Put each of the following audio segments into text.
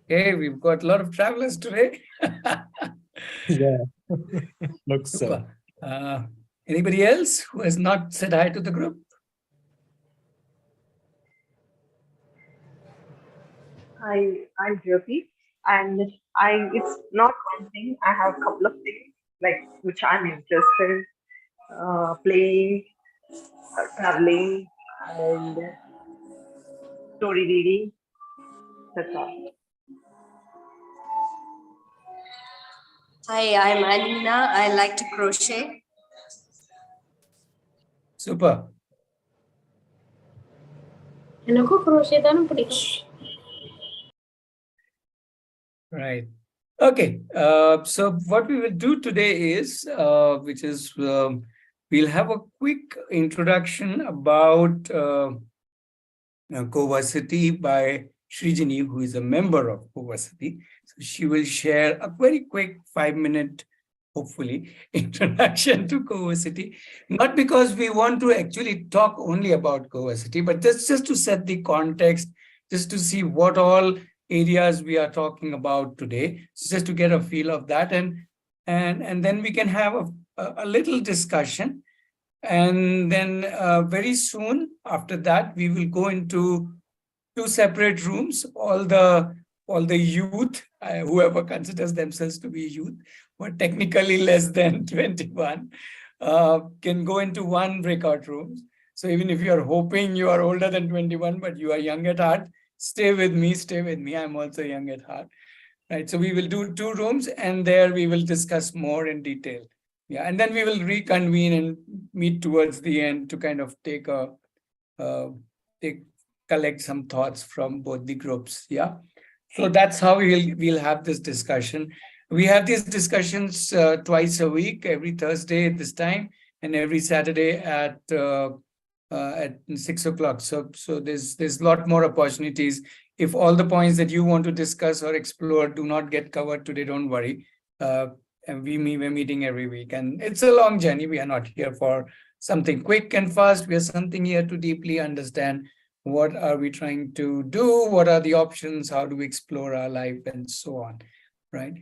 Okay, we've got a lot of travelers today. Yeah, looks so. Super. Anybody else who has not said hi to the group? I'm Jyoti, and it's not one thing. I have a couple of things like which I'm interested, playing, traveling, and story reading. That's all. Hi, I'm Alina. I like to crochet. Super. எனக்கும் crochet தானே பிடிக்கும். Right. Okay. So what we will do today is, we'll have a quick introduction about CoVersity by Srijini, who is a member of CoVersity. So she will share a very quick 5-minute, hopefully, introduction to CoVersity. Not because we want to actually talk only about CoVersity, but just to set the context, just to see what all areas we are talking about today, so just to get a feel of that, and then we can have a little discussion. And then very soon after that, we will go into 2 separate rooms. All the youth, whoever considers themselves to be youth, but technically less than 21, can go into 1 breakout room. So even if you are hoping you are older than 21, but you are young at heart, stay with me. I'm also young at heart. Right. So we will do 2 rooms, and there we will discuss more in detail. Yeah, and then we will reconvene and meet towards the end to kind of collect some thoughts from both the groups. Yeah. So that's how we'll have this discussion. We have these discussions twice a week, every Thursday at this time, and every Saturday at 6 o'clock. So there's a lot more opportunities. If all the points that you want to discuss or explore do not get covered today, don't worry. And we're meeting every week, and it's a long journey. We are not here for something quick and fast. We are something here to deeply understand what are we trying to do, what are the options, how do we explore our life, and so on, right?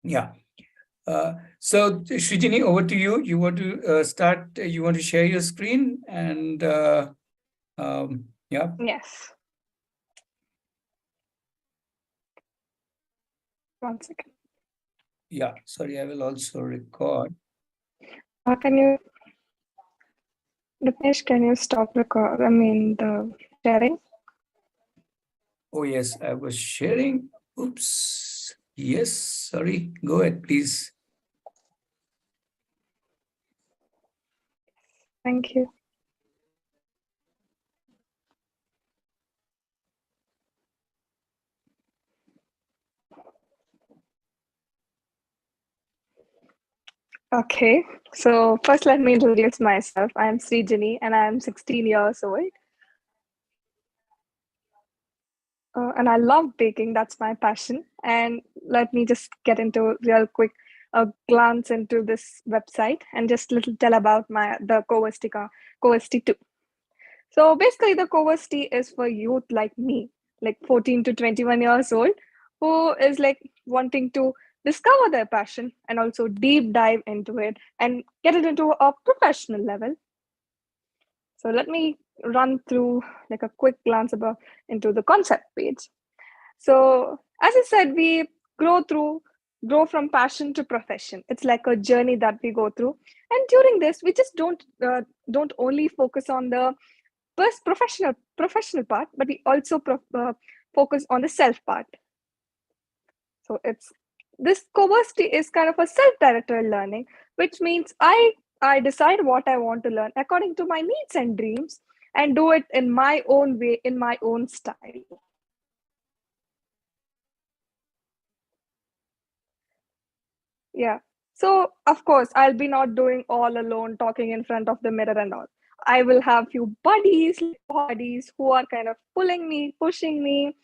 Yeah. So Srijini, over to you. You want to start? You want to share your screen, and yeah. Yes. One second. Yeah, sorry, I will also record. Can you, Dipesh, can you stop record? I mean, the sharing? Oh, yes, I was sharing. Oops. Yes, sorry. Go ahead, please. Thank you. Okay, so first let me introduce myself. I am Srijini and I am 16 years old. And I love baking, that's my passion. And let me just get into real quick glance into this website and just little tell about the CoVersity 2. So basically the CoVersity is for youth like me, like 14 to 21 years old, who is like wanting to discover their passion and also deep dive into it and get it into a professional level. So let me run through like a quick glance into the concept page. So as I said, we grow from passion to profession. It's like a journey that we go through, and during this, we just don't only focus on the first professional part, but we also focus on the self part. So this CoVersity is kind of a self-directed learning, which means I decide what I want to learn according to my needs and dreams and do it in my own way, in my own style. Yeah. So of course, I'll be not doing all alone, talking in front of the mirror and all. I will have few buddies who are kind of pulling me, pushing me,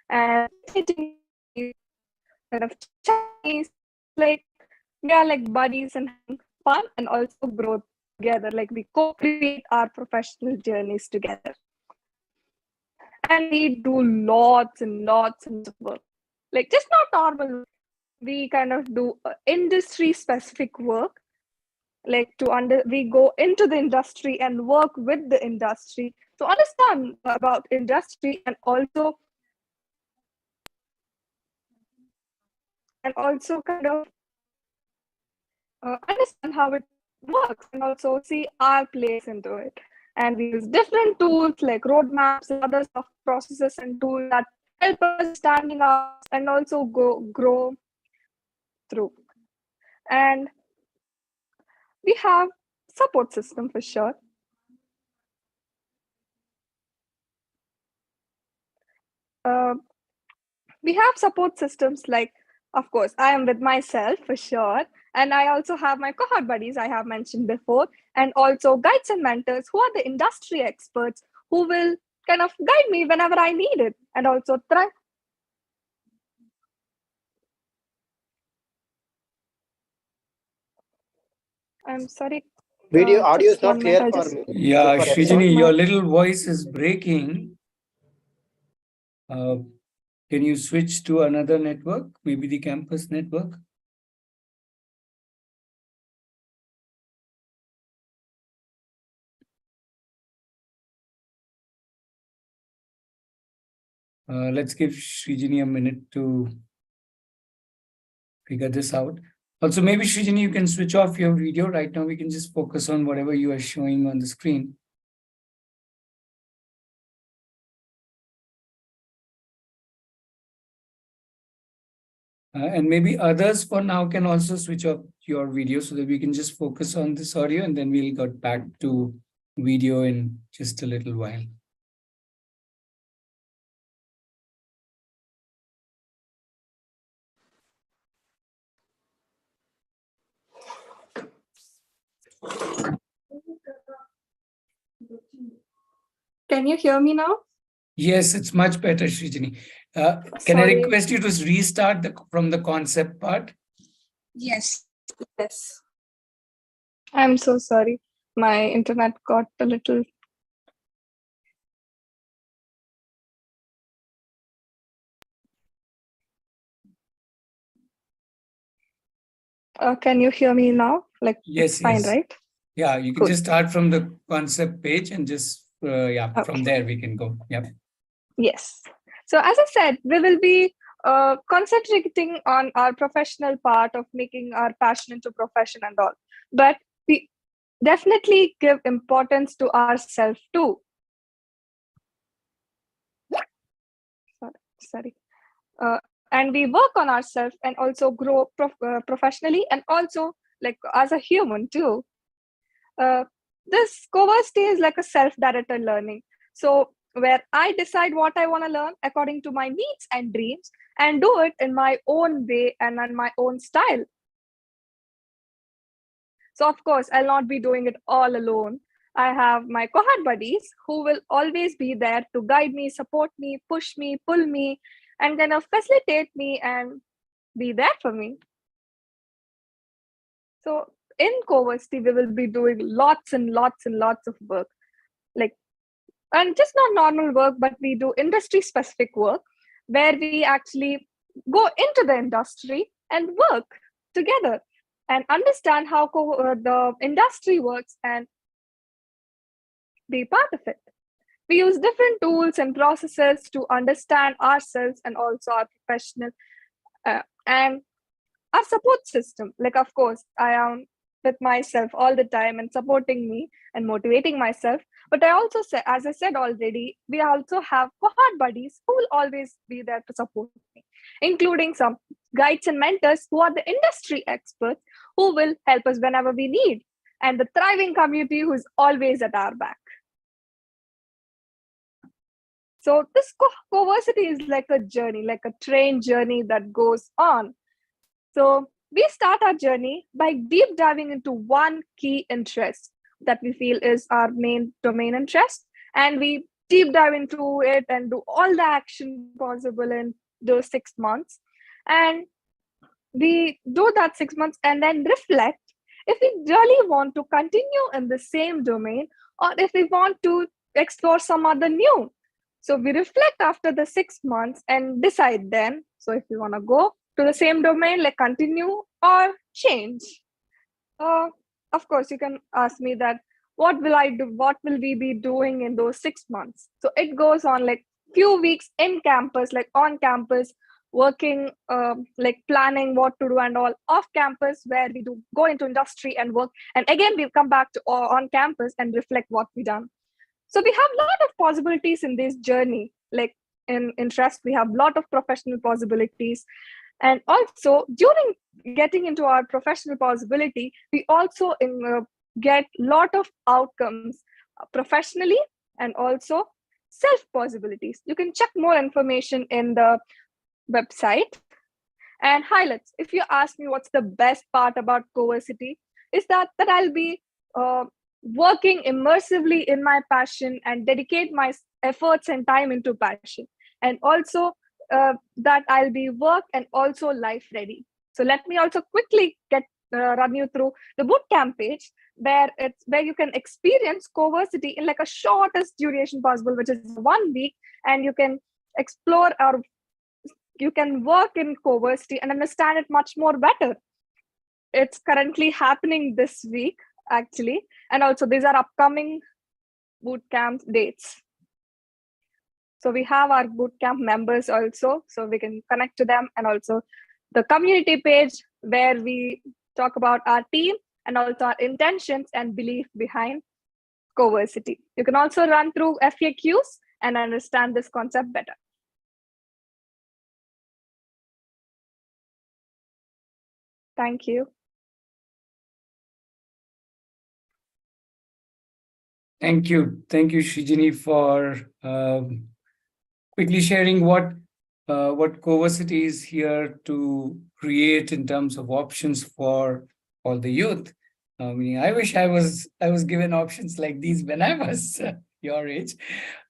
and hitting me, kind of Chinese, like we are like buddies and having fun and also grow together. Like we co-create our professional journeys together. and we do lots and lots of work. Like just not normal. We kind of do industry specific work. Like we go into the industry and work with the industry to understand about industry and also kind of understand how it works and also see our place into it. And we use different tools like roadmaps and other soft processes and tools that help us standing out and also grow through. And we have support system for sure. We have support systems like, of course, I am with myself for sure. And I also have my cohort buddies I have mentioned before, and also guides and mentors who are the industry experts who will kind of guide me whenever I need it and also try. I'm sorry. Video audio is just not 1 clear minute. for me. Yeah, For Srijani, my- your little voice is breaking. Can you switch to another network, maybe the campus network? Let's give Srijani a minute to figure this out. Also, maybe Srijani, you can switch off your video. Right now, we can just focus on whatever you are showing on the screen. And maybe others for now can also switch off your video so that we can just focus on this audio, and then we'll get back to video in just a little while. Can you hear me now? Yes, it's much better, Srijani. Can I request you to restart from the concept part? Yes. Yes. I'm so sorry. My internet got a little. Can you hear me now? Like, Yes, fine, yes. right? Yeah, you can Cool. just start from the concept page and just, Okay. from there we can go. Yeah. Yes. So as I said, we will be concentrating on our professional part of making our passion into profession and all. But we definitely give importance to ourselves too. Sorry. And we work on ourselves and also grow professionally and also like as a human too. This CoVersity is like a self-directed learning. So where I decide what I want to learn according to my needs and dreams and do it in my own way and in my own style. So of course, I'll not be doing it all alone. I have my cohort buddies who will always be there to guide me, support me, push me, pull me, and kind of facilitate me and be there for me. So in CoVersity, we will be doing lots and lots and lots of work. Like, and just not normal work, but we do industry specific work where we actually go into the industry and work together and understand how the industry works and be part of it. We use different tools and processes to understand ourselves and also our professional and our support system. Like, of course, I am with myself all the time and supporting me and motivating myself. But I also say, as I said already, we also have cohort buddies who will always be there to support me, including some guides and mentors who are the industry experts who will help us whenever we need, and the thriving community who is always at our back. So this CoVersity is like a journey, like a train journey that goes on. So we start our journey by deep diving into one key interest that we feel is our main domain interest. And we deep dive into it and do all the action possible in those 6 months. And we do that 6 months and then reflect if we really want to continue in the same domain or if we want to explore some other new. So we reflect after the 6 months and decide then. So if you want to go to the same domain, like continue or change. Uh, of course, you can ask me that what will I do? What will we be doing in those 6 months? So it goes on like few weeks in campus, like on campus, working, like planning what to do and all. Off campus, where we do go into industry and work, and again we come back to on campus and reflect what we done. So we have a lot of possibilities in this journey. Like in interest, we have a lot of professional possibilities, and also during getting into our professional possibility, we also get lot of outcomes professionally and also self possibilities. You can check more information in the website. And highlights, if you ask me what's the best part about CoVersity, is that I'll be uh, working immersively in my passion and dedicate my efforts and time into passion, and also that I'll be work and also life ready. So let me also quickly get run you through the bootcamp page, where you can experience CoVersity in like a shortest duration possible, which is 1 week, and you can explore or you can work in CoVersity and understand it much more better. It's currently happening this week, actually. And also these are upcoming bootcamp dates. So we have our bootcamp members also, so we can connect to them, and also the community page where we talk about our team and also our intentions and belief behind CoVersity. You can also run through FAQs and understand this concept better. Thank you. Thank you, Srijini, for quickly sharing what CoVersity is here to create in terms of options for all the youth. I mean, I wish I was given options like these when I was your age.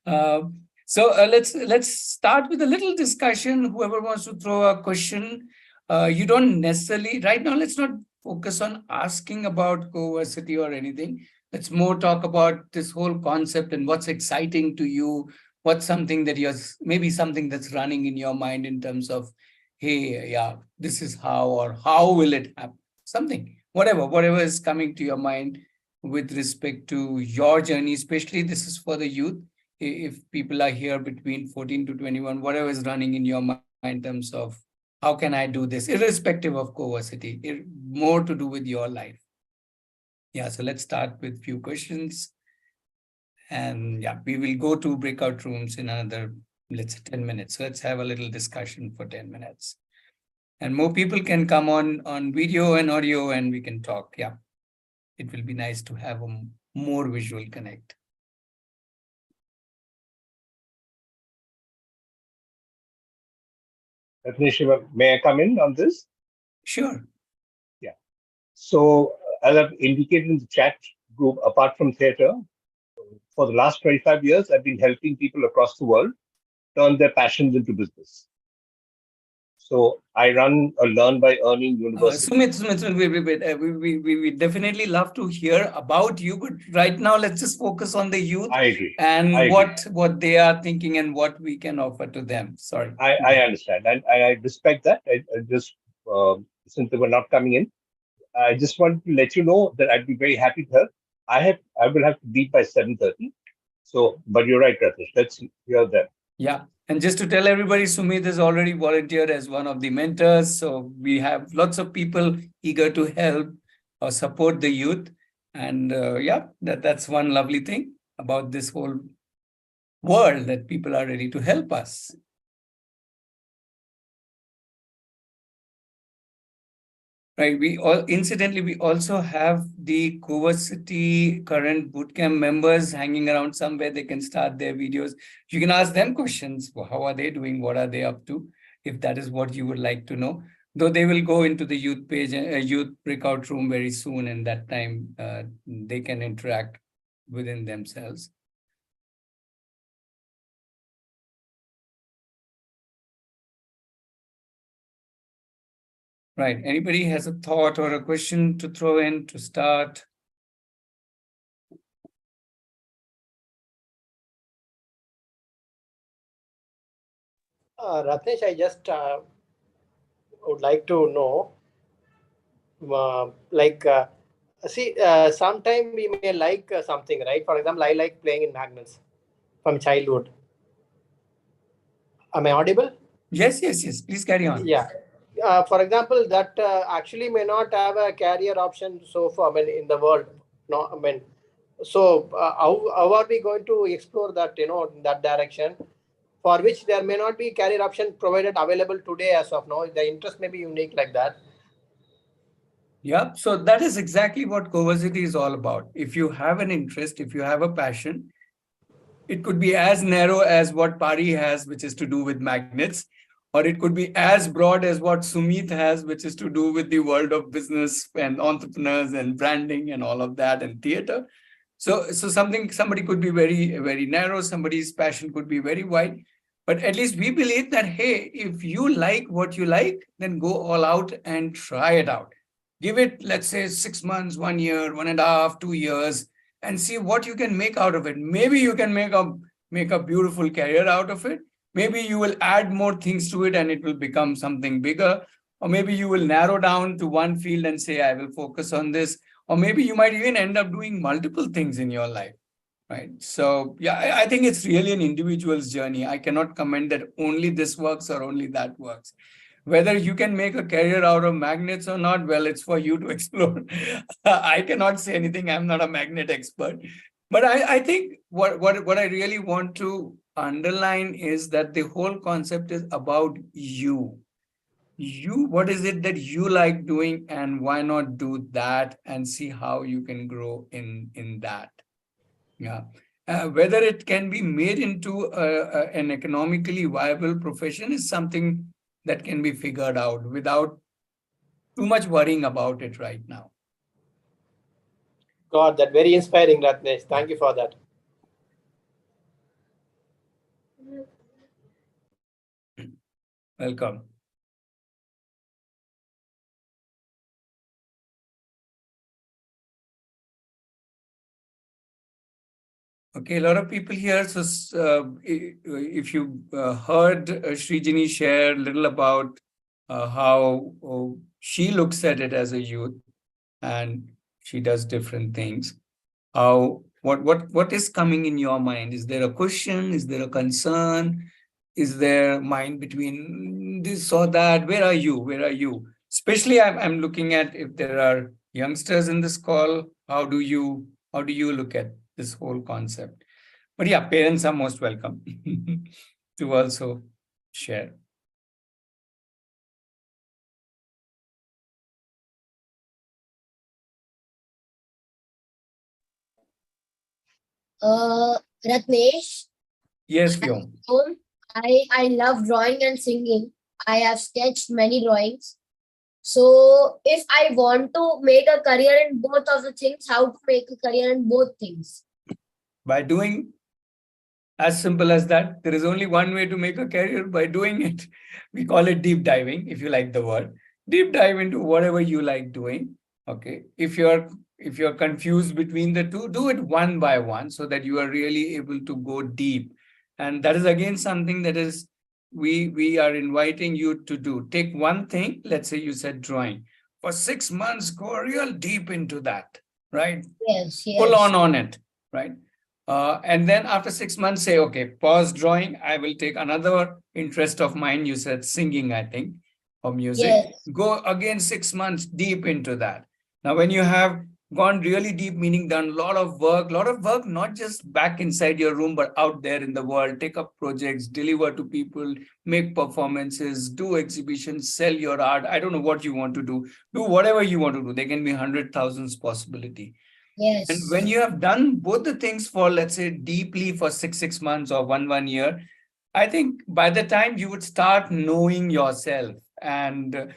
So let's start with a little discussion. Whoever wants to throw a question, you don't necessarily right now. Let's not focus on asking about CoVersity or anything. Let's more talk about this whole concept and what's exciting to you. What's something that maybe something that's running in your mind in terms of, hey, yeah, this is how, or how will it happen? Something, whatever is coming to your mind with respect to your journey, especially this is for the youth. If people are here between 14 to 21, whatever is running in your mind in terms of how can I do this, irrespective of CoVersity, more to do with your life. Yeah, so let's start with few questions. And yeah, we will go to breakout rooms in another, let's say 10 minutes. So let's have a little discussion for 10 minutes. And more people can come on video and audio and we can talk. Yeah, it will be nice to have a more visual connect. Ratnesha, may I come in on this? Sure. Yeah. So as I've indicated in the chat group, apart from theater, for the last 25 years, I've been helping people across the world turn their passions into business. So I run a Learn by Earning university. Sumit, wait. We definitely love to hear about you, but right now let's just focus on the youth. I agree. And what they are thinking and what we can offer to them. Sorry. I understand, and I respect that. I just since they were not coming in, I just wanted to let you know that I'd be very happy to help. I will have to leave by 7:30. So, but you're right, Ratish. Let's hear them. Yeah. And just to tell everybody, Sumit is already volunteered as one of the mentors. So we have lots of people eager to help or support the youth. And yeah, that's one lovely thing about this whole world, that people are ready to help us. Right. Incidentally, we also have the CoVersity current bootcamp members hanging around somewhere. They can start their videos. You can ask them questions. How are they doing? What are they up to? If that is what you would like to know. Though they will go into the youth page, youth breakout room very soon, and that time they can interact within themselves. Right. Anybody has a thought or a question to throw in to start? Ratnesh, I just would like to know, sometime we may like something, right? For example, I like playing in magnets from childhood. Am I audible? Yes, yes, yes. Please carry on. Yeah. For example, that actually may not have a career option so far, I mean, in the world. No, I mean, so how are we going to explore that, in that direction, for which there may not be career option provided available today as of now? The interest may be unique like that. Yeah, so that is exactly what CoVersity is all about. If you have an interest, if you have a passion, it could be as narrow as what Pari has, which is to do with magnets, or it could be as broad as what Sumit has, which is to do with the world of business and entrepreneurs and branding and all of that and theater. So somebody could be very, very narrow, somebody's passion could be very wide. But at least we believe that, hey, if you like what you like, then go all out and try it out. Give it, let's say, 6 months, 1 year, 1.5, 2 years, and see what you can make out of it. Maybe you can make a beautiful career out of it. Maybe you will add more things to it and it will become something bigger. Or maybe you will narrow down to one field and say, I will focus on this. Or maybe you might even end up doing multiple things in your life, right? So yeah, I think it's really an individual's journey. I cannot comment that only this works or only that works. Whether you can make a career out of magnets or not, well, it's for you to explore. I cannot say anything. I'm not a magnet expert. But I think what I really want to underline is that the whole concept is about you. What is it that you like doing, and why not do that and see how you can grow in that. Yeah. Whether it can be made into an economically viable profession is something that can be figured out without too much worrying about it right now. God, that very inspiring, Ratnesh. Thank you for that. Welcome. Okay, a lot of people here. So if you heard Srijini share a little about how she looks at it as a youth, and she does different things. What is coming in your mind? Is there a question? Is there a concern? Is there mind between this or that? Where are you? Where are you? Especially, I'm looking at if there are youngsters in this call. How do you look at this whole concept? But yeah, parents are most welcome to also share. Ratnesh, Yes, Vyom. I love drawing and singing. I have sketched many drawings. So if I want to make a career in both of the things, how to make a career in both things? By doing, as simple as that. There is only one way to make a career, by doing it. We call it deep diving, if you like the word. Deep dive into whatever you like doing. Okay. If you're confused between the two, do it one by one so that you are really able to go deep. And that is again something that is we are inviting you to do. Take one thing, let's say you said drawing. For 6 months, go real deep into that, right? Yes, Full on it, right? And then after 6 months, say, okay, pause drawing. I will take another interest of mine. You said singing, I think, or music. Yes. Go again 6 months deep into that. Now, when you have gone really deep, meaning done a lot of work, not just back inside your room, but out there in the world, take up projects, deliver to people, make performances, do exhibitions, sell your art. I don't know what you want to do. Do whatever you want to do. There can be 100,000 possibility. Yes. And when you have done both the things for, let's say, deeply for six months or one year, I think by the time you would start knowing yourself, and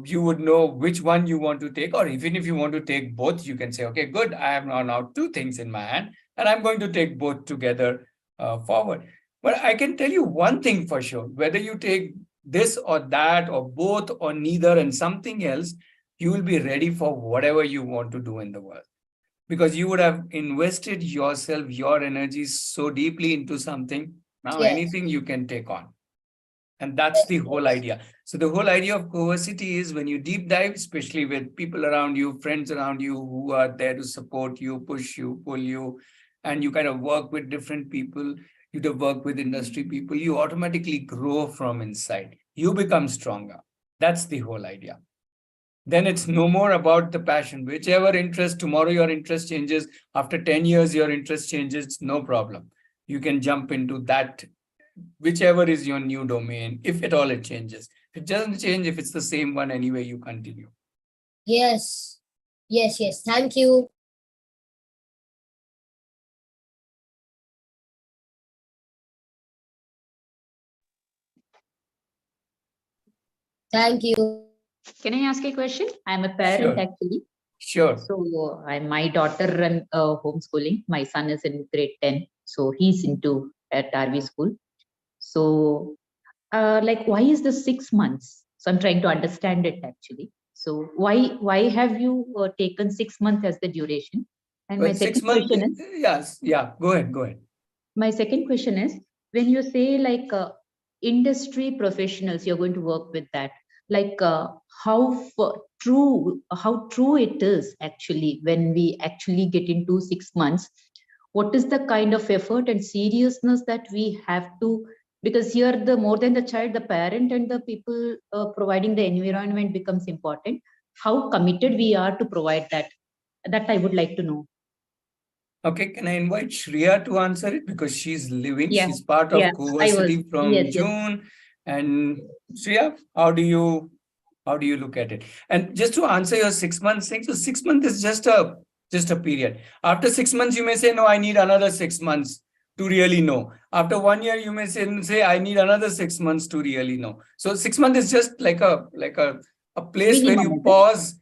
you would know which one you want to take, or even if you want to take both, you can say, okay, good, I have now two things in my hand, and I'm going to take both together forward. But I can tell you one thing for sure, whether you take this or that or both or neither and something else, you will be ready for whatever you want to do in the world. Because you would have invested yourself, your energies so deeply into something. Now, Yes. anything you can take on. And that's the whole idea. So the whole idea of CoVersity is when you deep dive, especially with people around you, friends around you who are there to support you, push you, pull you, and you kind of work with different people, you do work with industry people, you automatically grow from inside. You become stronger. That's the whole idea. Then it's no more about the passion. Whichever interest, tomorrow your interest changes, after 10 years your interest changes, no problem. You can jump into that, whichever is your new domain, if at all it changes. If it doesn't change, if it's the same one anyway, you continue. Yes. Yes, yes. Thank you. Thank you. Can I ask a question? I'm a parent Sure. actually. Sure. So my daughter run homeschooling. My son is in grade 10. So he's into at Aarohi school. So like why is the 6 months? So I'm trying to understand it actually. So why have you taken 6 months as the duration? And my Well, second 6 months, question is, yes, yeah, go ahead. my second question is, when you say like industry professionals, you're going to work with that, like how true it is actually when we actually get into 6 months. What is the kind of effort and seriousness that we have to, because here the more than the child, the parent and the people providing the environment becomes important. How committed we are to provide that I would like to know. Okay, can I invite Shreya to answer it? Because she's living, Yeah, she's part yeah, of I was. CoVersity from Yes, yes. June. And Shreya, how do you look at it? And just to answer your 6 months thing, so 6 months is just a period. After 6 months, you may say, no, I need another 6 months to really know. After 1 year, you may say I need another 6 months to really know. So 6 months is just like a place Minimum, where is you it? pause,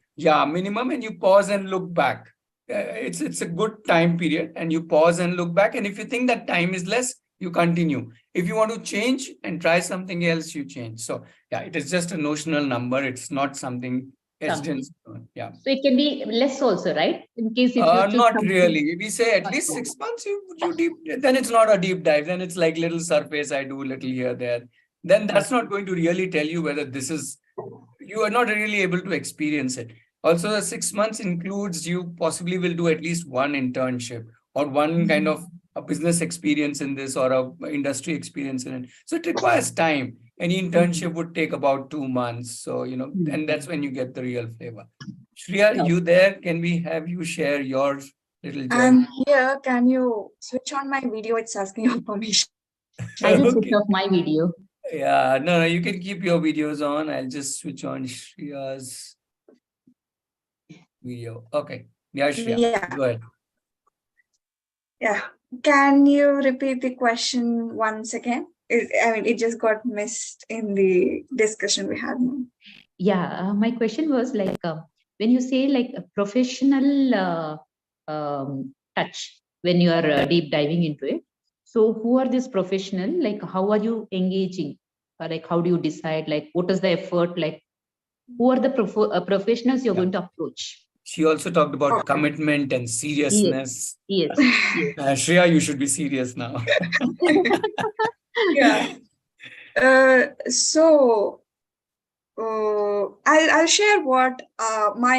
minimum, and you pause and look back. It's a good time period, and you pause and look back. And if you think that time is less, you continue. If you want to change and try something else, you change. So yeah, it is just a notional number. It's not something etched in stone. Yeah. So it can be less also, right? In case if you choose Not something. really. We say at Not least really. 6 months, you deep, then it's not a deep dive. Then it's like little surface, I do little here, there. Then that's not going to really tell you whether this is, you are not really able to experience it. Also, the 6 months includes you possibly will do at least one internship or one kind of a business experience in this or a industry experience in it. So it requires time. Any internship would take about 2 months. So, and that's when you get the real flavor. Shreya, you there? Can we have you share your little journey? I'm here. Can you switch on my video? It's asking your permission. I will switch Okay. off my video. Yeah, no, you can keep your videos on. I'll just switch on Shreya's video. Okay. Yeah, Shreya, Yeah. go ahead. Yeah. Can you repeat the question once again? It just got missed in the discussion we had. Yeah, my question was like when you say like a professional touch when you are deep diving into it. So who are these professional? Like how are you engaging? Or like how do you decide? Like what is the effort? Like who are the professionals you're going to approach? She also talked about commitment and seriousness. Yes. Shreya, you should be serious now. Yeah. So I'll share what my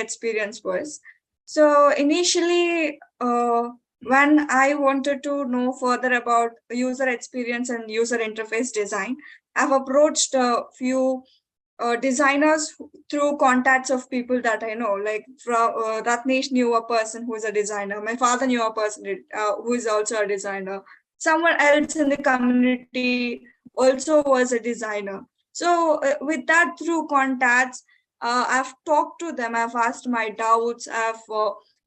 experience was. So initially, when I wanted to know further about user experience and user interface design, I've approached a few designers through contacts of people that I know. Like Ratnesh knew a person who is a designer. My father knew a person who is also a designer. Someone else in the community also was a designer. So with that, through contacts, I've talked to them. I've asked my doubts. I've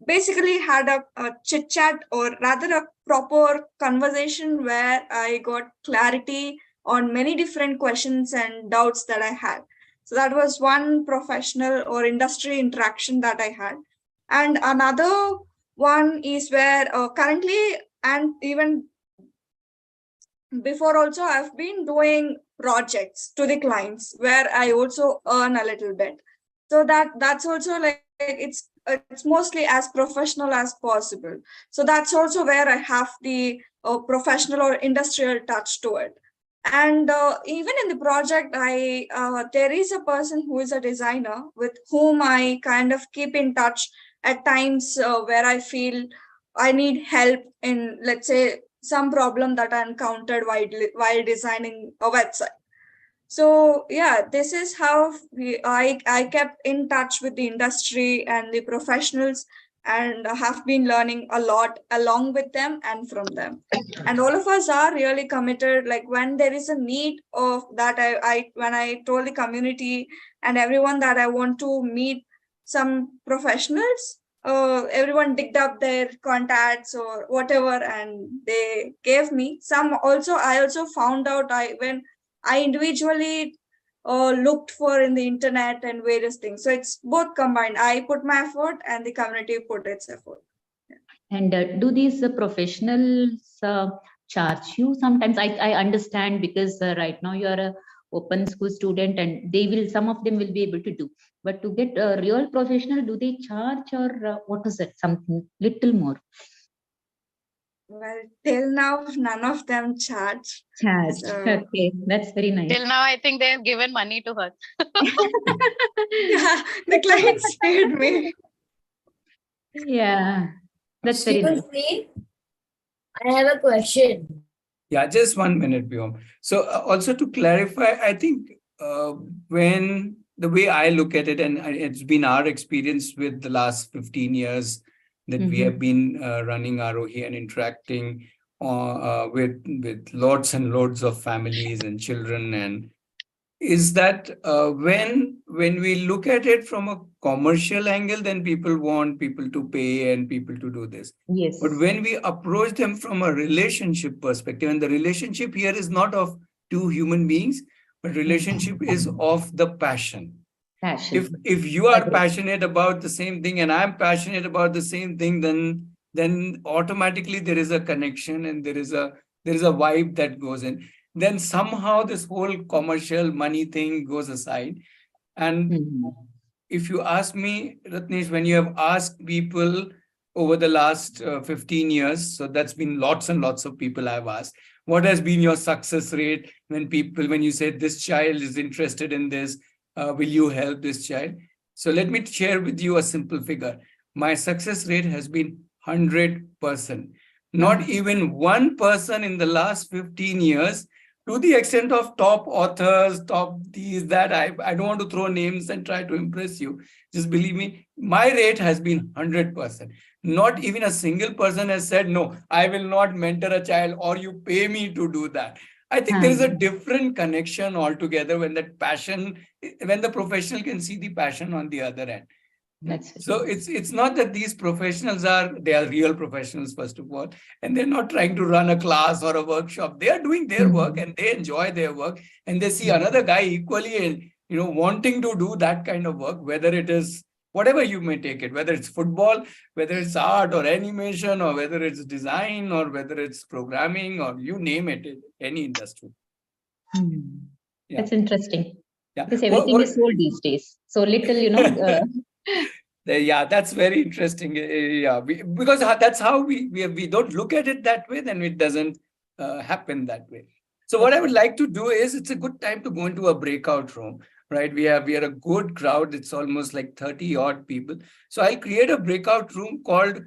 basically had a chit chat, or rather a proper conversation where I got clarity on many different questions and doubts that I had. So that was one professional or industry interaction that I had. And another one is where currently, and even before also, I've been doing projects to the clients where I also earn a little bit. So that's also like it's mostly as professional as possible. So that's also where I have the professional or industrial touch to it. And even in the project, there is a person who is a designer with whom I kind of keep in touch at times where I feel I need help in, let's say, some problem that I encountered while designing a website. So yeah, this is how I kept in touch with the industry and the professionals, and have been learning a lot along with them and from them. And all of us are really committed. Like when there is a need of that, when I told the community and everyone that I want to meet some professionals, everyone digged up their contacts or whatever, and they gave me some. Also, I also found out when I individually looked for in the internet and various things. So it's both combined. I put my effort and the community put its effort. And do these professionals charge you sometimes? I understand because right now you are a open school student and some of them will be able to do. But to get a real professional, do they charge or what is it? Something little more? Well, till now, none of them charge. Charge. So, Okay, that's very nice. Till now, I think they have given money to her. yeah, the clients paid me. Yeah, that's very nice. Excuse me, I have a question. Yeah, just 1 minute, Vyom. So also to clarify, I think when the way I look at it, and it's been our experience with the last 15 years that we have been running Aarohi and interacting with lots and loads of families and children, and is that when we look at it from a commercial angle, then people want people to pay and people to do this. Yes. But when we approach them from a relationship perspective, and the relationship here is not of two human beings, but relationship is of the passion. Passion. If you are passionate about the same thing and I'm passionate about the same thing, then automatically there is a connection and there is a vibe that goes in. Then somehow this whole commercial money thing goes aside. And if you ask me, Ratnesh, when you have asked people over the last 15 years, so that's been lots and lots of people I've asked, what has been your success rate when you said this child is interested in this, will you help this child? So let me share with you a simple figure. My success rate has been 100%. Not even one person in the last 15 years, to the extent of top authors, top these, that, I don't want to throw names and try to impress you. Just believe me, my rate has been 100%. Not even a single person has said, no, I will not mentor a child or you pay me to do that. I think there is a different connection altogether when that passion, when the professional can see the passion on the other end. So it's not that these professionals they are real professionals, first of all, and they're not trying to run a class or a workshop. They are doing their work and they enjoy their work, and they see another guy equally, wanting to do that kind of work, whether it is whatever you may take it, whether it's football, whether it's art or animation, or whether it's design, or whether it's programming, or you name it, any industry. Yeah. That's interesting. Yeah. Because everything is sold these days. So little, yeah, that's very interesting. Yeah, because that's how we don't look at it that way, then it doesn't happen that way. So what I would like to do is, it's a good time to go into a breakout room, right? We are a good crowd. It's almost like 30 odd people. So I'll create a breakout room called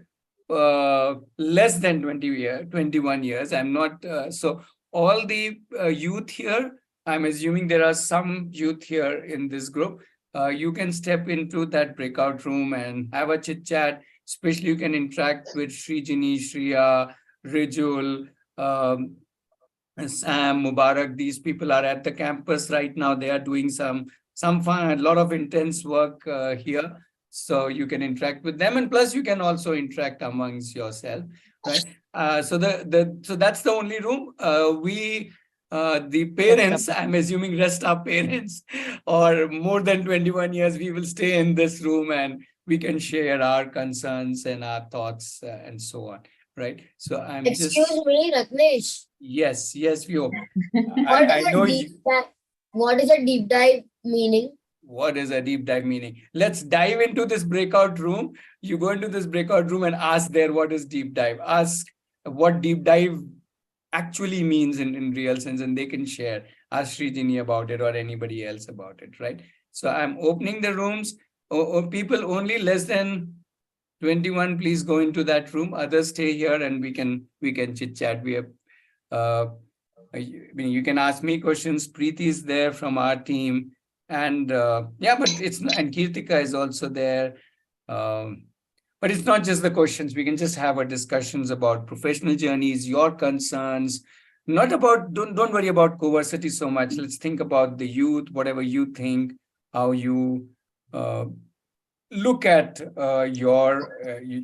less than 21 years. I'm not, so all the youth here, I'm assuming there are some youth here in this group. You can step into that breakout room and have a chit chat. Especially you can interact with Srijini, Shriya, Rijul, Sam, Mubarak. These people are at the campus right now. They are doing some fun, a lot of intense work here. So you can interact with them, and plus you can also interact amongst yourself, right? So that's the only room. The parents, I'm assuming rest are parents, or more than 21 years, we will stay in this room and we can share our concerns and our thoughts and so on, right? So I'm Excuse me, Ratnesh. Yes, Vyom. What is a deep dive meaning? What is a deep dive meaning? Let's dive into this breakout room. You go into this breakout room and ask there what is deep dive. Ask what deep dive actually means in real sense, and they can share. Ask Srijini about it or anybody else about it, right? So I'm opening the rooms. Or people only less than 21, please go into that room. Others stay here and we can chit chat. We have you can ask me questions. Preeti is there from our team, and yeah, but it's not, and Kirtika is also there. But it's not just the questions. We can just have a discussions about professional journeys, your concerns. Not about don't worry about CoVersity so much. Let's think about the youth, whatever you think, how you look at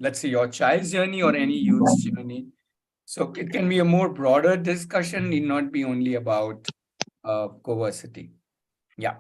let's say your child's journey or any youth's journey. So it can be a more broader discussion, need not be only about CoVersity. Yeah.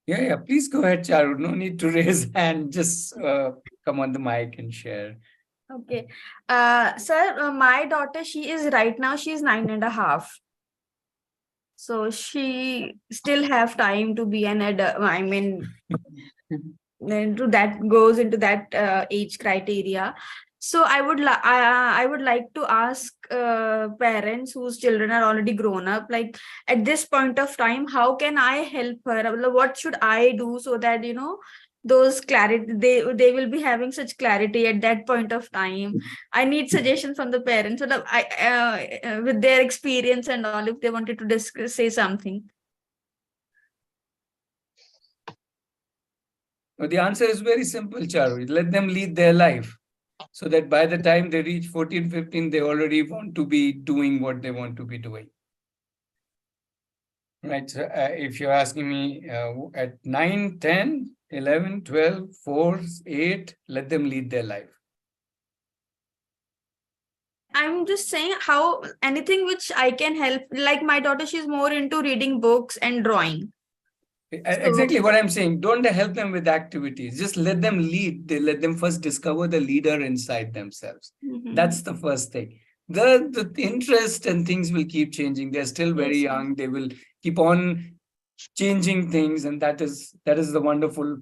Yeah, please go ahead, Charu. No need to raise hand. Just come on the mic and share. Okay. Sir, my daughter, she is right now, she's 9.5. So she still have time to be an adult. I mean, into that goes into that age criteria. So I would like to ask parents whose children are already grown up, like at this point of time, how can I help her? What should I do so that those clarity they will be having such clarity at that point of time. I need suggestions from the parents so that I with their experience and all, if they wanted to discuss, say something. The answer is very simple, Charu. Let them lead their life so that by the time they reach 14, 15, they already want to be doing what they want to be doing. Right. So, if you're asking me at 9, 10, 11, 12, 4, 8, let them lead their life. I'm just saying how anything which I can help. Like my daughter, she's more into reading books and drawing. Exactly what I'm saying. Don't help them with activities. Just let them lead. They let them first discover the leader inside themselves. That's the first thing. The interest and things will keep changing. They're still very young. They will keep on changing things, and that is the wonderful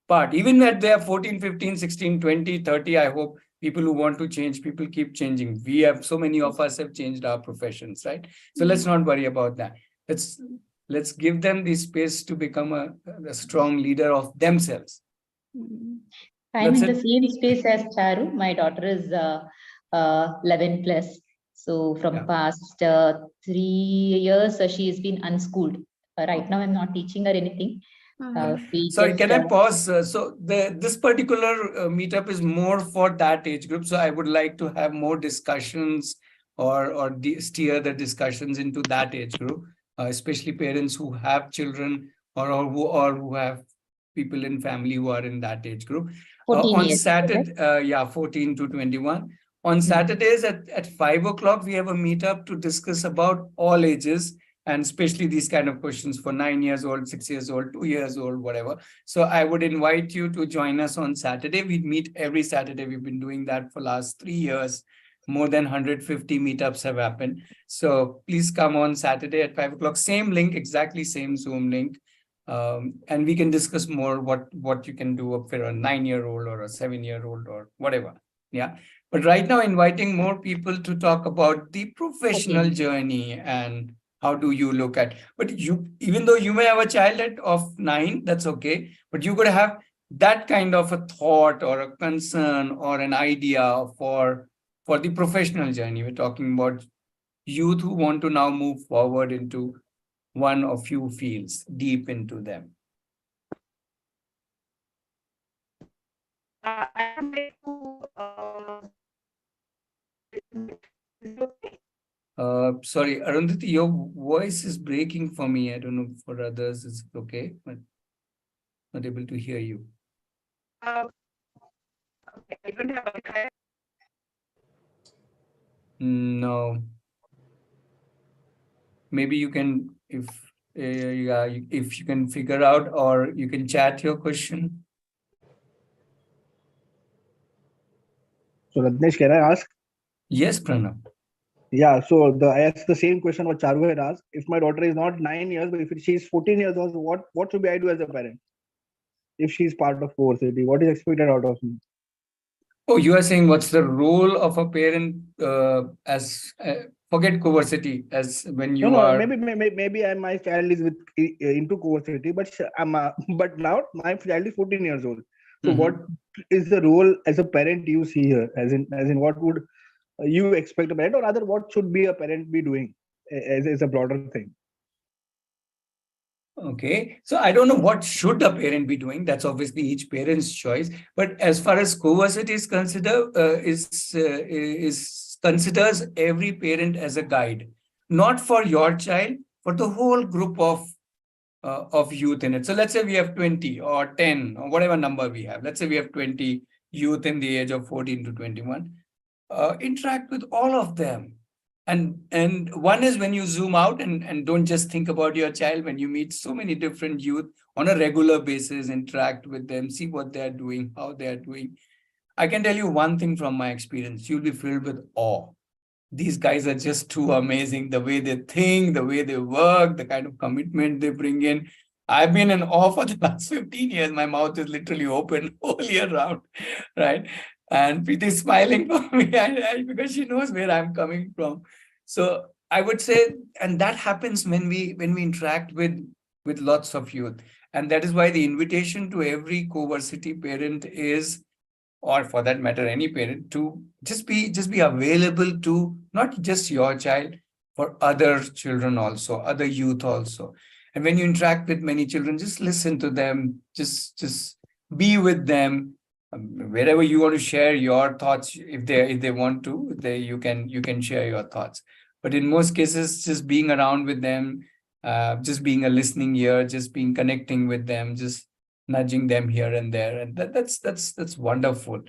part. Even that they are 14, 15, 16, 20, 30, I hope people who want to change, people keep changing. We have, so many of us have changed our professions, right? So let's not worry about that. Let's give them the space to become a strong leader of themselves. I'm in the same space as Charu. My daughter is 11 plus. So from past 3 years, she has been unschooled. Right now, I'm not teaching her anything. Sorry, can I pause? So this particular meetup is more for that age group. So I would like to have more discussions or steer the discussions into that age group, especially parents who have children or who have people in family who are in that age group. 14 on years, Saturday, 14 to 21. On Saturdays at 5 o'clock, we have a meetup to discuss about all ages, and especially these kind of questions for 9 years old, 6 years old, 2 years old, whatever. So I would invite you to join us on Saturday. We meet every Saturday. We've been doing that for last 3 years. More than 150 meetups have happened. So please come on Saturday at 5 o'clock. Same link, exactly same Zoom link. And we can discuss more what you can do for a 9-year-old or a 7-year-old or whatever. Yeah. But right now, inviting more people to talk about the professional journey and how do you look at, but you, even though you may have a child of 9, that's okay. But you could have that kind of a thought or a concern or an idea for the professional journey. We're talking about youth who want to now move forward into one or few fields, deep into them. I would like to. Sorry, Arundhati, your voice is breaking for me. I don't know for others, is it okay? But not able to hear you. Okay, I don't have a. No. Maybe you can, if Yeah, if you can figure out, or you can chat your question. So Ratnesh, can I ask? Yes, Pranav. Yeah, so I asked the same question what Charu had asked. If my daughter is not 9 years, but if she's 14 years old, what should be I do as a parent? If she's part of CoVersity, what is expected out of me? Oh, you are saying what's the role of a parent as forget CoVersity, as when No, you no, are. maybe my child is into CoVersity, but but now my child is 14 years old. So what is the role as a parent you see here? As in what would you expect a parent, or rather, what should be a parent be doing as a broader thing? Okay, so I don't know what should a parent be doing. That's obviously each parent's choice. But as far as CoVersity is considered, is considers every parent as a guide, not for your child, for the whole group of youth in it. So let's say we have 20 or 10 or whatever number we have. Let's say we have 20 youth in the age of 14 to 21. Interact with all of them. And one is when you zoom out and don't just think about your child, when you meet so many different youth on a regular basis, interact with them, see what they're doing, how they're doing. I can tell you one thing from my experience, you'll be filled with awe. These guys are just too amazing. The way they think, the way they work, the kind of commitment they bring in. I've been in awe for the last 15 years. My mouth is literally open all year round, right? And Preeti is smiling for me because she knows where I'm coming from. So I would say, and that happens when we interact with lots of youth. And that is why the invitation to every CoVersity parent is, or for that matter, any parent, to just be available to not just your child, for other children also, other youth also. And when you interact with many children, just listen to them, just be with them. Wherever you want to share your thoughts, if they want to, you can share your thoughts. But in most cases, just being around with them, just being a listening ear, just being connecting with them, just nudging them here and there, and that's wonderful.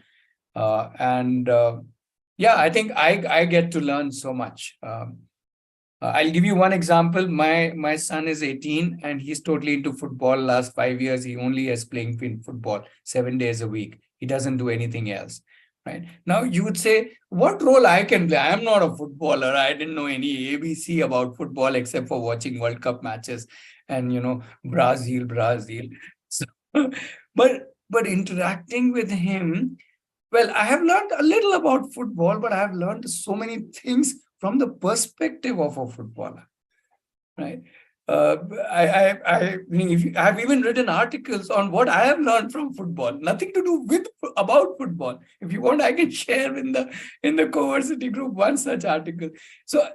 Yeah, I think I get to learn so much. I'll give you one example. My son is 18 and he's totally into football. Last 5 years, he only is playing football 7 days a week. He doesn't do anything else. Right now, you would say, what role I can play? I am not a footballer. I didn't know any ABC about football except for watching World Cup matches and Brazil. So, but interacting with him, well, I have learned a little about football, but I have learned so many things from the perspective of a footballer, right? I've even written articles on what I have learned from football, nothing to do with about football. If you want, I can share in the CoVersity group one such article. So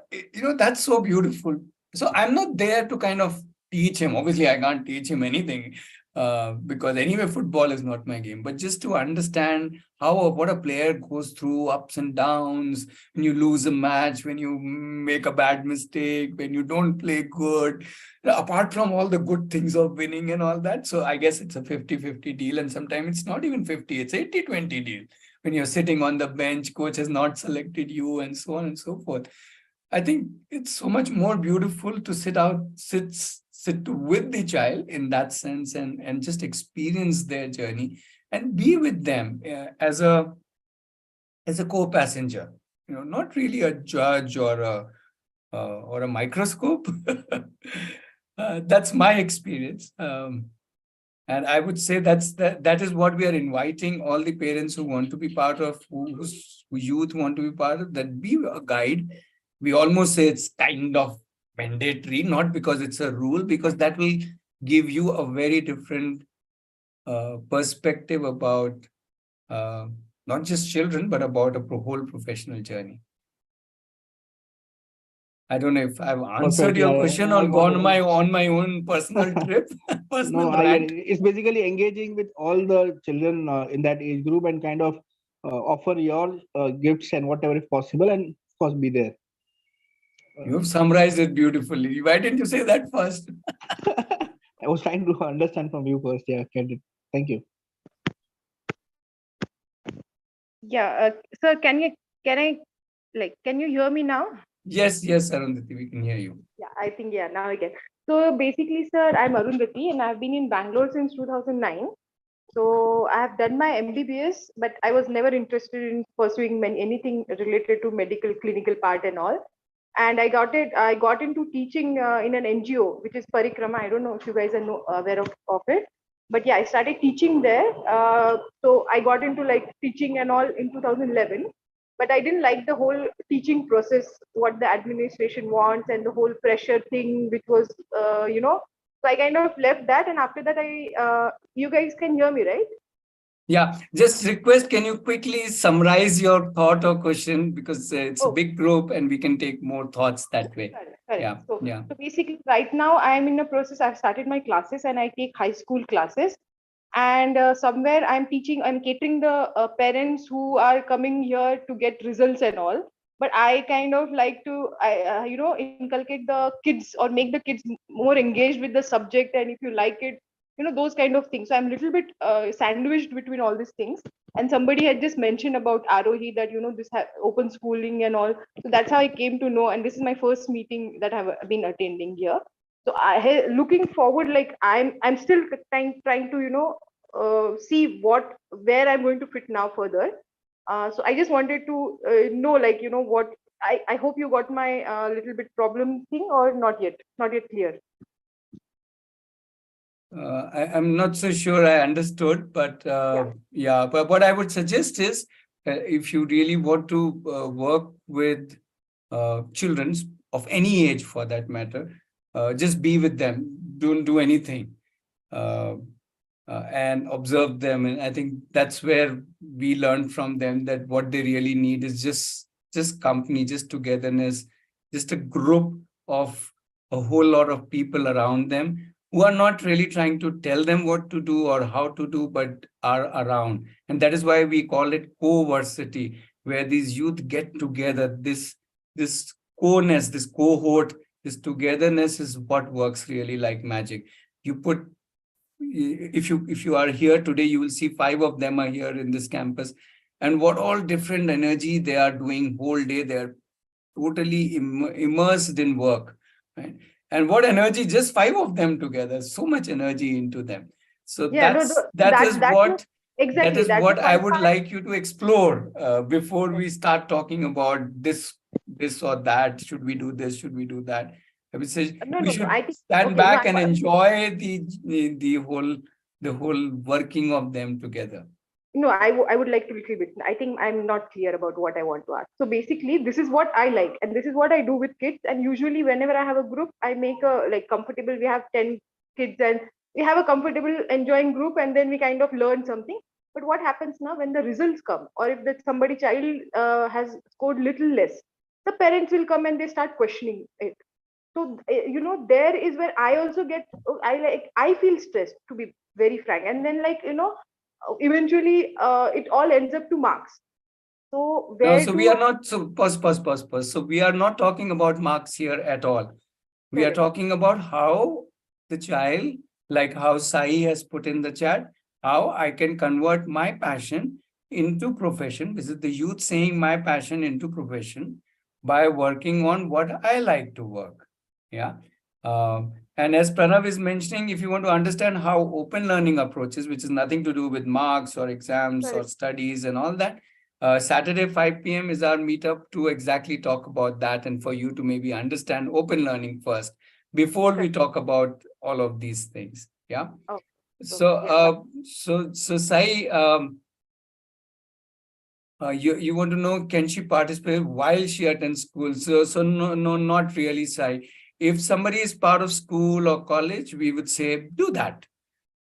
that's so beautiful. So I'm not there to kind of teach him. Obviously, I can't teach him anything because anyway, football is not my game. But just to understand what a player goes through, ups and downs, when you lose a match, when you make a bad mistake, when you don't play good, apart from all the good things of winning and all that. So I guess it's a 50-50 deal, and sometimes it's not even 50, it's 80-20 deal. When you're sitting on the bench, coach has not selected you, and so on and so forth. I think it's so much more beautiful to sit with the child in that sense and just experience their journey and be with them as a co-passenger, not really a judge or a microscope. That's my experience. And I would say that is what we are inviting all the parents who want to be part of, who youth want to be part of, that be a guide. We almost say it's kind of mandatory, not because it's a rule, because that will give you a very different perspective about not just children, but about a whole professional journey. I don't know if I've answered your question or gone on my own personal trip, personal rant. It's basically engaging with all the children in that age group and kind of offer your gifts and whatever is possible, and of course be there. You've summarized it beautifully. Why didn't you say that first? I was trying to understand from you first. Yeah, thank you. Yeah, sir, can you hear me now? Yes, Arundhati, we can hear you. Yeah, I think, yeah, now I can. So basically, sir, I'm Arundhati and I've been in Bangalore since 2009. So I have done my MBBS, but I was never interested in pursuing anything related to medical clinical part and all. And I got into teaching in an NGO, which is Parikrama. I don't know if you guys are aware of it. But yeah, I started teaching there. So I got into like teaching and all in 2011. But I didn't like the whole teaching process, what the administration wants, and the whole pressure thing, which was, so I kind of left that. And after that, you guys can hear me, right? Yeah, just request, can you quickly summarize your thought or question, because it's a Oh. big group and we can take more thoughts that way. Correct. Yeah, yeah. So basically, right now I am in a process. I've started my classes and I take high school classes. And somewhere I'm catering the parents who are coming here to get results and all. But I kind of like to, inculcate the kids or make the kids more engaged with the subject. And if you like it, those kind of things. So I'm a little bit sandwiched between all these things. And somebody had just mentioned about Aarohi that, this open schooling and all. So that's how I came to know. And this is my first meeting that I've been attending here. So looking forward, like I'm still trying to see where I'm going to fit now further. So I just wanted to know, like, what I hope you got my little bit problem thing, or not yet clear. I'm not so sure I understood, but yeah, but what I would suggest is, if you really want to work with children of any age for that matter, just be with them, don't do anything, and observe them. And I think that's where we learn from them that what they really need is just company, just togetherness, just a group of a whole lot of people around them who are not really trying to tell them what to do or how to do, but are around. And that is why we call it CoVersity, where these youth get together. This co-ness, this cohort, this togetherness is what works really like magic. You put, if you are here today, you will see 5 of them are here in this campus, and what all different energy they are doing whole day. They are totally immersed in work, right? And what energy, just 5 of them together, so much energy into them. So Yeah, that is what exactly that is I one would part. like you to explore before we start talking about this or that. Should we do this? Should we do that? I would say we should I think stand back and enjoy the whole working of them together. No, I would like to little bit. I think I'm not clear about what I want to ask. So basically, this is what I like, and this is what I do with kids. And usually, whenever I have a group, I make a like comfortable. We have 10 kids, and we have a comfortable, enjoying group, and then we kind of learn something. But what happens now when the results come, or if that somebody child has scored little less, the parents will come and they start questioning it. So there is where I also get. I feel stressed, to be very frank, and then eventually it all ends up to marks. So No, where so to we are not, so pause. So we are not talking about marks here at all. We are talking about how the child, like how Sai has put in the chat, how I can convert my passion into profession. This is the youth saying my passion into profession by working on what I like to work. Yeah. And as Pranav is mentioning, if you want to understand how open learning approaches, which is nothing to do with marks or exams or studies and all that, Saturday 5 p.m. is our meetup to exactly talk about that, and for you to maybe understand open learning first before we talk about all of these things. Yeah. Oh, so Sai, you want to know, can she participate while she attends school? So no, not really, Sai. If somebody is part of school or college, we would say do that.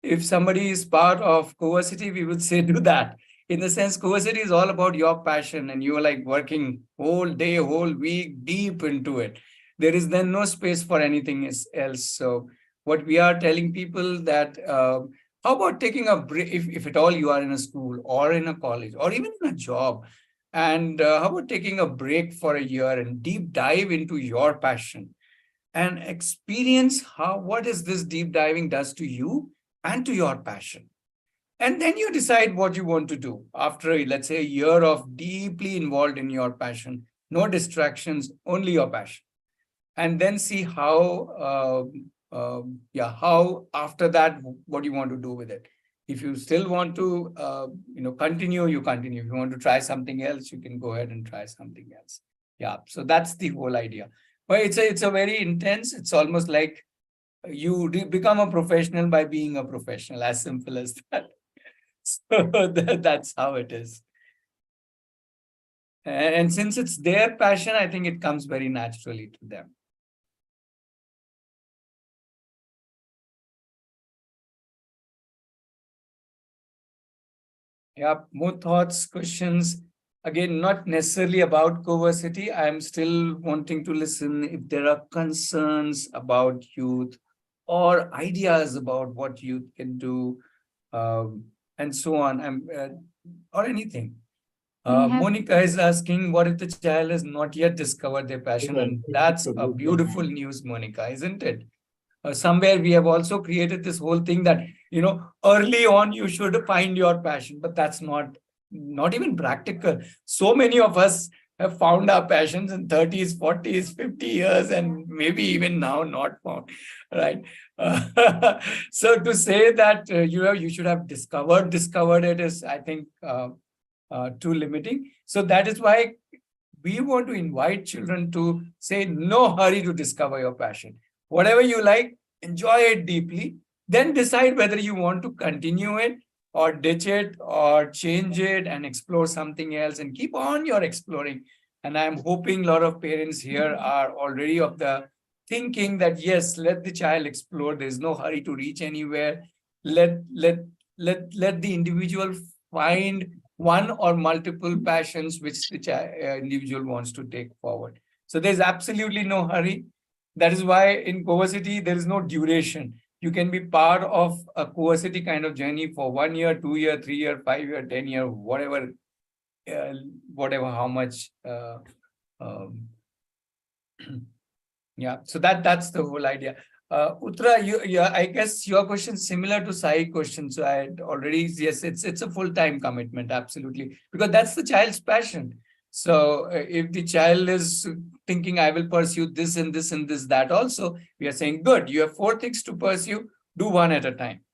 If somebody is part of CoVersity, we would say do that. In the sense, CoVersity is all about your passion, and you are like working whole day, whole week, deep into it. There is then no space for anything else. So what we are telling people that, how about taking a break, if at all you are in a school or in a college or even in a job, and how about taking a break for a year and deep dive into your passion and experience what is this deep diving does to you and to your passion. And then you decide what you want to do after, let's say, a year of deeply involved in your passion, no distractions, only your passion. And then see how yeah, how after that, what do you want to do with it? If you still want to, continue, you continue. If you want to try something else, you can go ahead and try something else. Yeah, so that's the whole idea. But it's a very intense. It's almost like you become a professional by being a professional. As simple as that. So that's how it is. And since it's their passion, I think it comes very naturally to them. Yeah, more thoughts, questions. Again, not necessarily about CoVersity. I'm still wanting to listen if there are concerns about youth or ideas about what youth can do, and so on, or anything. Monica is asking, what if the child has not yet discovered their passion? And that's a beautiful news, Monica, isn't it? Somewhere we have also created this whole thing that, early on you should find your passion, but that's not even practical. So many of us have found our passions in 30s, 40s, 50 years, and maybe even now not found, right? So to say that, you should have discovered it is, I think, too limiting. So that is why we want to invite children to say, no hurry to discover your passion. Whatever you like, enjoy it deeply, then decide whether you want to continue it or ditch it or change it and explore something else, and keep on your exploring. And I'm hoping a lot of parents here are already of the thinking that, yes, let the child explore. There's no hurry to reach anywhere. Let the individual find one or multiple passions which the individual wants to take forward. So there's absolutely no hurry. That is why in CoVersity, there is no duration. You can be part of a CoVersity kind of journey for 1 year, 2 year, 3 year, 5 year, 10 year, whatever, how much. Yeah, so that's the whole idea. Uttara, I guess your question is similar to Sai question. So I already, yes, it's a full-time commitment, absolutely, because that's the child's passion. So if the child is thinking, I will pursue this and this and this, that also, we are saying, good, you have 4 things to pursue, do one at a time.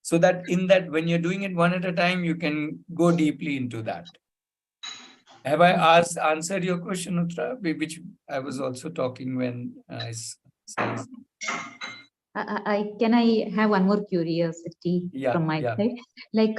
So that when you're doing it one at a time, you can go deeply into that. Have I answered your question, Uttara, which I was also talking when I said. Can I have one more curiosity from my side? Like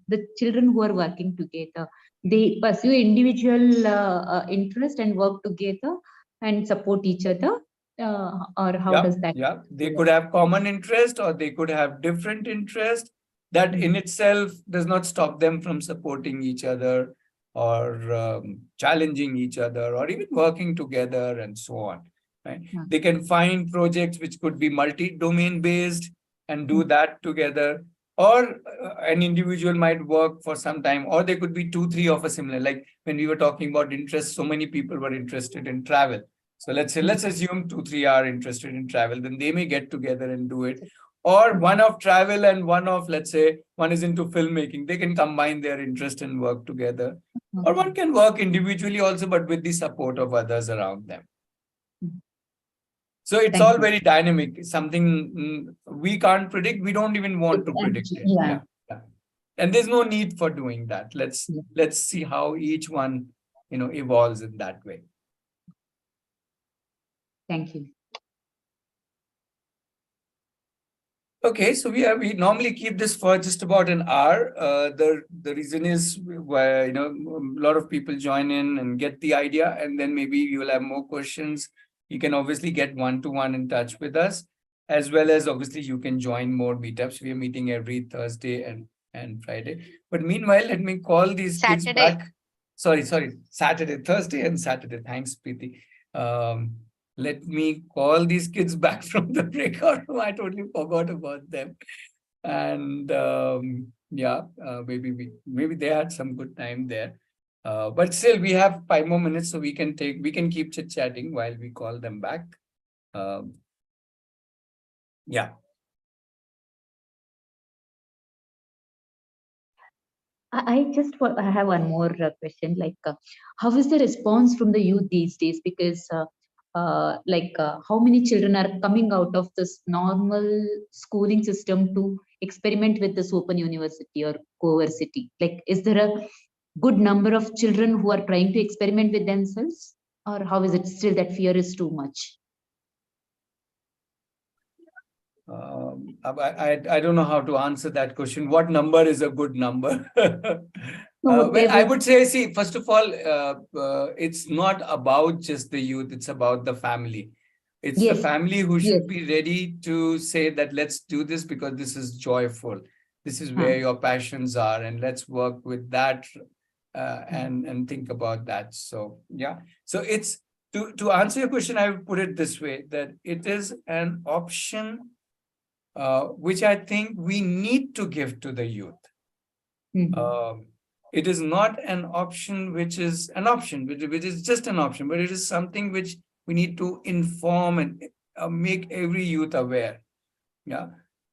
the children who are working together, they pursue individual interest and work together and support each other, or how does that? Yeah, they could have common interest or they could have different interest. That in itself does not stop them from supporting each other or challenging each other or even working together and so on. Right? They can find projects which could be multi-domain based and do that together, or an individual might work for some time, or they could be 2, 3 of a similar. Like when we were talking about interest, so many people were interested in travel. So let's assume 2, 3 are interested in travel, then they may get together and do it. Or one of travel and one of, let's say, one is into filmmaking. They can combine their interest and work together. Or one can work individually also, but with the support of others around them. So it's all very dynamic. Something we can't predict. We don't even want to predict it. Yeah. And there's no need for doing that. Let's see how each one, evolves in that way. Thank you. Okay, so we normally keep this for just about an hour. The reason is where a lot of people join in and get the idea, and then maybe you will have more questions. You can obviously get one-to-one in touch with us, as well as obviously you can join more meetups. We are meeting every Thursday and Friday. But meanwhile, let me call these kids back. Sorry, Saturday, Thursday and Saturday. Thanks, Preeti. Let me call these kids back from the breakout room. I totally forgot about them. And maybe they had some good time there. But still, we have 5 more minutes, so we can keep chit-chatting while we call them back. Yeah. I have one more question. Like, how is the response from the youth these days? Because how many children are coming out of this normal schooling system to experiment with this open university or CoVersity? Like, is there a good number of children who are trying to experiment with themselves, or how is it still that fear is too much? I don't know how to answer that question. What number is a good number? Well, I would say, see, first of all, it's not about just the youth, it's about the family. It's the family who should be ready to say that let's do this because this is joyful. This is where your passions are, and let's work with that and think about that. So, yeah. So it's to answer your question, I would put it this way, that it is an option which I think we need to give to the youth. It is not an option which is an option, which is just an option, but it is something which we need to inform and make every youth aware. Yeah.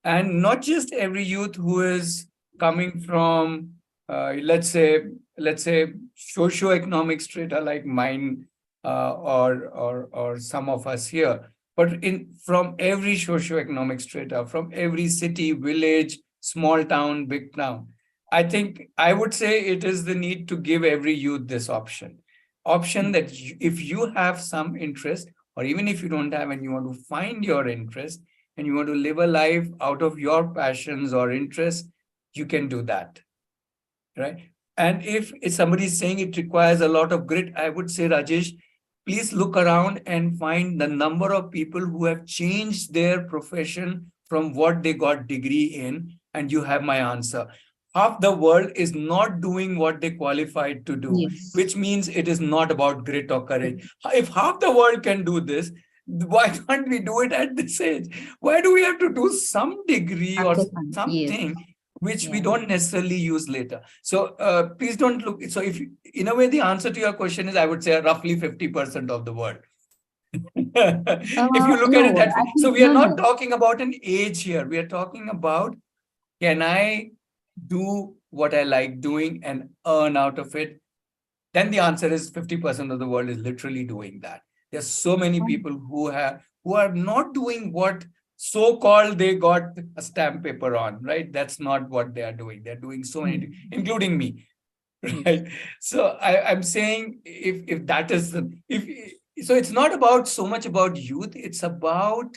And not just every youth who is coming from, let's say, socioeconomic strata like mine or some of us here, but from every socioeconomic strata, from every city, village, small town, big town. I think I would say it is the need to give every youth this option that if you have some interest, or even if you don't have and you want to find your interest and you want to live a life out of your passions or interests, you can do that, right? And if somebody is saying it requires a lot of grit, I would say, Rajesh, please look around and find the number of people who have changed their profession from what they got degree in, and you have my answer. Half the world is not doing what they qualified to do, which means it is not about grit or courage. If half the world can do this, why can't we do it at this age? Why do we have to do some degree or something which we don't necessarily use later? So please don't look. So if in a way, the answer to your question is, I would say roughly 50% of the world. If you look at it that way. So we are not talking about an age here. We are talking about, can I do what I like doing and earn out of it? Then the answer is 50% of the world is literally doing that. There's so many people who are not doing what so-called they got a stamp paper on, right? That's not what they are doing. They're doing so many, including me, right? So I'm saying if that is so it's not about so much about youth. It's about,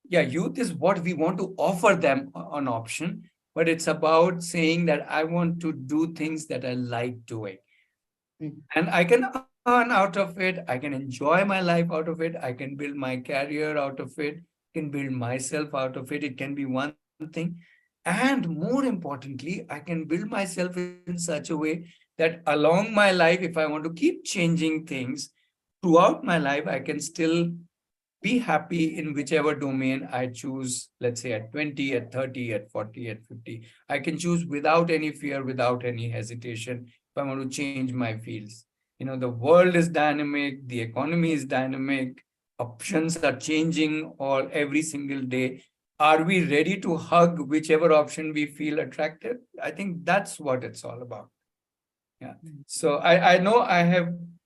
youth is what we want to offer them an option, but it's about saying that I want to do things that I like doing. And I can earn out of it. I can enjoy my life out of it. I can build my career out of it. I can build myself out of it. It can be one thing. And more importantly, I can build myself in such a way that along my life, if I want to keep changing things throughout my life, I can still be happy in whichever domain I choose, let's say at 20, at 30, at 40, at 50. I can choose without any fear, without any hesitation, if I want to change my fields. You know, the world is dynamic, the economy is dynamic, options are changing all every single day. Are we ready to hug whichever option we feel attractive? I think that's what it's all about. Yeah. So I know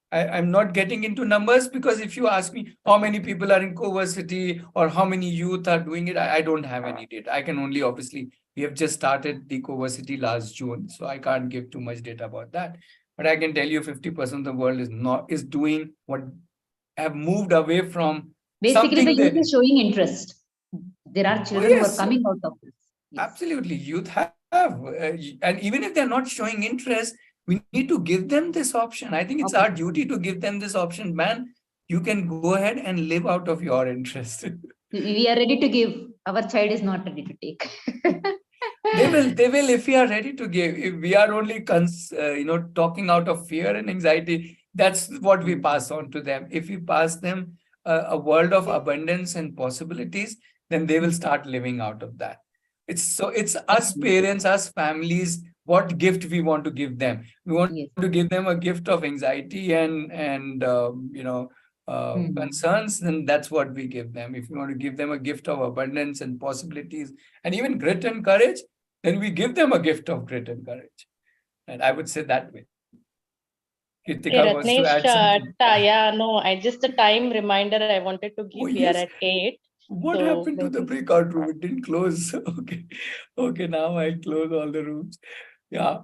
I'm not getting into numbers, because if you ask me how many people are in CoVersity or how many youth are doing it, I don't have any data. I can only, obviously, we have just started the CoVersity last June, so I can't give too much data about that. But I can tell you 50% of the world is doing what have moved away from basically the youth that is showing interest. There are children who are coming out of this. Absolutely, youth have, and even if they're not showing interest, we need to give them this option. I think it's our duty to give them this option. Man, you can go ahead and live out of your interest. We are ready to give. Our child is not ready to take. They will if we are ready to give. If we are only talking out of fear and anxiety, that's what we pass on to them. If we pass them a world of abundance and possibilities, then they will start living out of that. It's us parents, us families, what gift we want to give them. We want to give them a gift of anxiety and concerns, then that's what we give them. If we want to give them a gift of abundance and possibilities and even grit and courage, then we give them a gift of grit and courage. And I would say that way. Kritika wants to add something. Yeah, no, I just a time reminder I wanted to give. Oh, We are yes. at 8. What So happened to the maybe- breakout room? It didn't close. Okay. Okay, now I'll close all the rooms. Yeah.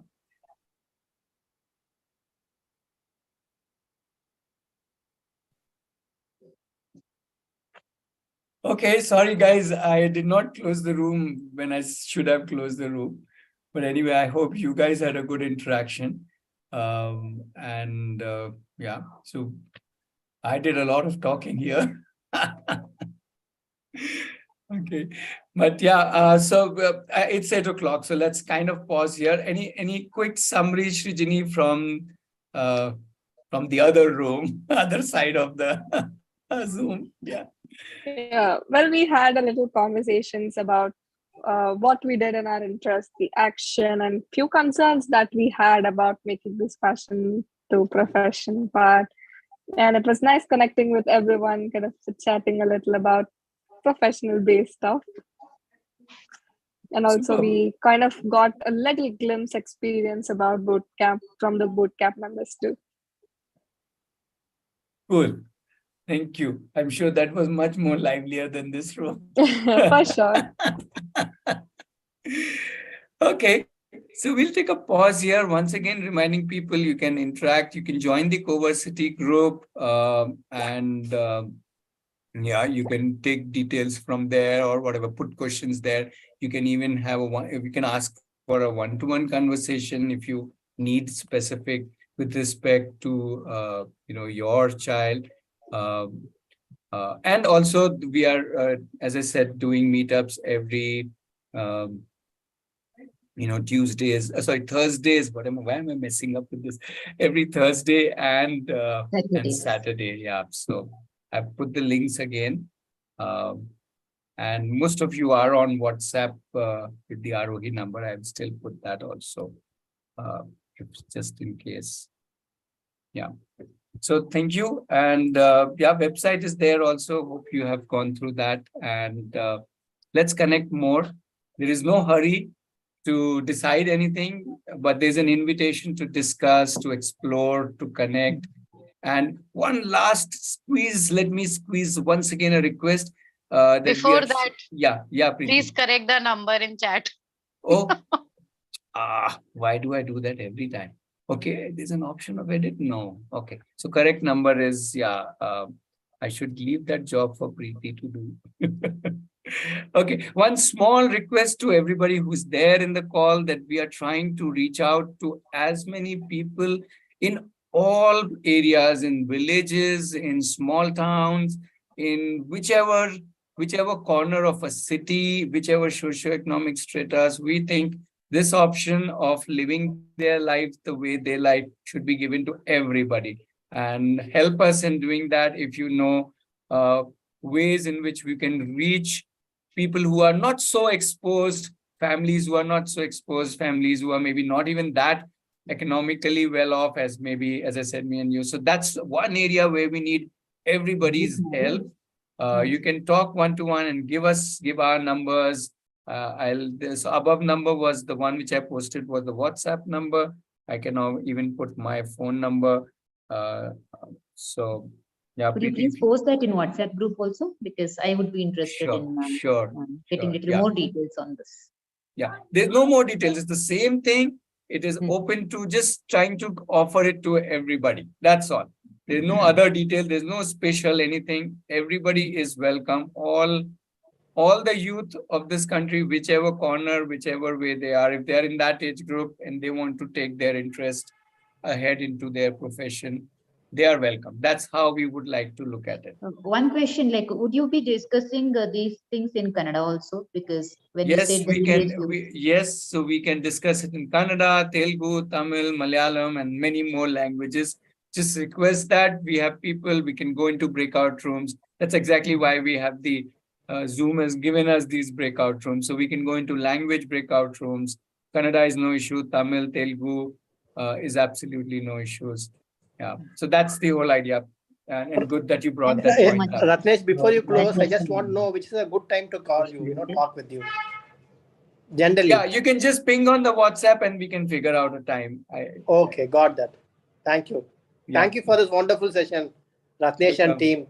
Okay, sorry guys, I did not close the room when I should have closed the room. But anyway, I hope you guys had a good interaction. Yeah, so I did a lot of talking here. Okay, but yeah, it's 8 o'clock, so let's kind of pause here. Any quick summary, Srijini, from the other room, other side of the Zoom? Yeah. Yeah, well, we had a little conversations about what we did in our interest, the action, and few concerns that we had about making this passion to profession part. And it was nice connecting with everyone, kind of chatting a little about professional based stuff. And also, Superb. we kind of got a little glimpse experience about boot camp from the boot camp members too. Cool. Thank you. I'm sure that was much more livelier than this room. For sure. Okay. So we'll take a pause here. Once again, reminding people you can interact, you can join the CoVersity group, yeah, you can take details from there or whatever, put questions there. You can even have you can ask for a one-to-one conversation if you need specific with respect to, your child. And also we are, as I said, doing meetups every, Thursdays. Why am I messing up with this? Every Thursday and Saturday. Yeah. So I've put the links again. And most of you are on WhatsApp with the Aarohi number. I've still put that also, just in case. Yeah. So thank you. And website is there also. Hope you have gone through that. And let's connect more. There is no hurry to decide anything, but there's an invitation to discuss, to explore, to connect. And one last squeeze, let me squeeze once again a request. Before that, Preeti. please correct the number in chat. Oh, why do I do that every time? Okay, there's an option of edit. No. Okay, so correct number is, I should leave that job for Preeti to do. Okay, one small request to everybody who's there in the call that we are trying to reach out to as many people in all areas, in villages, in small towns, in whichever corner of a city, whichever socioeconomic stratus. We think this option of living their lives the way they like should be given to everybody. And help us in doing that if you know ways in which we can reach people who are not so exposed, families who are not so exposed, families who are maybe not even that economically well off as maybe, as I said, me and you. So that's one area where we need everybody's help. You can talk one-to-one and give our numbers. This above number was the one which I posted was the WhatsApp number. I can now even put my phone number. So yeah, could you please post that in WhatsApp group also, because I would be interested in getting little more details on this. Yeah, there's no more details. It's the same thing. It is open to just trying to offer it to everybody. That's all. There's no other detail. There's no special anything. Everybody is welcome. All the youth of this country, whichever corner, whichever way they are, if they are in that age group and they want to take their interest ahead into their profession, they are welcome. That's how we would like to look at it. One question, like, would you be discussing these things in Kannada also? Because when yes, you said we can. Yes, so we can discuss it in Kannada, Telugu, Tamil, Malayalam, and many more languages. Just request that we have people. We can go into breakout rooms. That's exactly why we have the Zoom has given us these breakout rooms, so we can go into language breakout rooms. Kannada is no issue. Tamil, Telugu is absolutely no issues. Yeah, so that's the whole idea, and good that you brought that point up. Ratnesh, before you close, I just want to know which is a good time to call you. Talk with you. Generally. Yeah, you can just ping on the WhatsApp, and we can figure out a time. Okay, got that. Thank you. Thank you for this wonderful session, Ratnesh and Welcome. team.